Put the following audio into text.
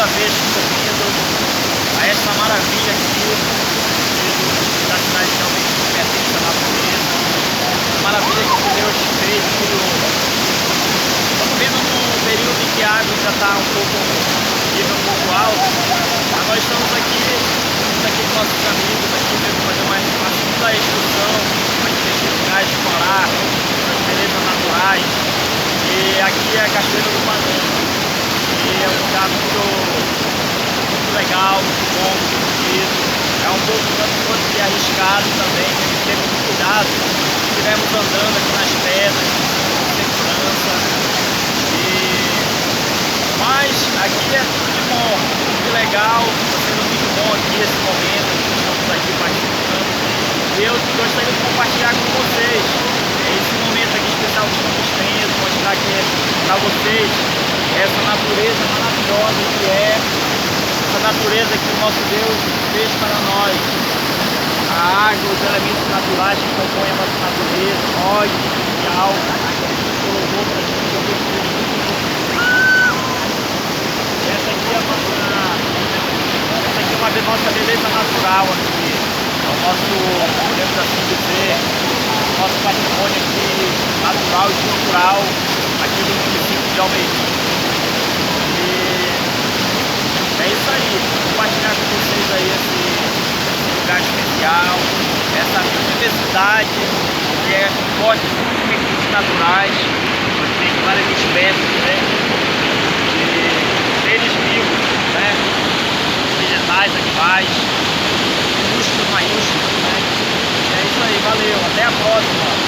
segunda vez que estou vindo a essa maravilha aqui da cidade de Almeida, que pertence à natureza. A maravilha que Deus fez, estamos vendo num período em que a água já está nível um pouco alto, mas nós estamos aqui com nossos amigos, aqui mesmo fazer uma segunda excursão, aqui nesse lugar de explorar as belezas naturais. E aqui é a Cachoeira do Panema. E é um lugar muito legal, muito bom, muito bonito. É um pouco tanto que arriscado também, tem que ter muito cuidado. Estivemos andando aqui nas pedras, com segurança. Mas aqui é tudo de bom, tudo de legal, está sendo muito bom aqui esse momento, estamos aqui participando. E eu gostaria de compartilhar com vocês esse momento aqui especial que estamos tendo, mostrar aqui para vocês essa natureza maravilhosa que é, essa natureza que o nosso Deus fez para nós. A água, os elementos naturais que compõem a nossa natureza, óleo, mineral, colocou para a gente. Essa aqui é uma nossa beleza natural aqui, é o nosso, podemos assim dizer, nosso patrimônio aqui natural e cultural aqui do município de Almeida. E é isso aí, compartilhar com vocês aí esse lugar especial, essa diversidade que é forte de recursos naturais, tem várias espécies, né? Seres vivos, né? Vegetais, animais, minúsculos, maiúsculos, né? É isso aí, valeu, até a próxima!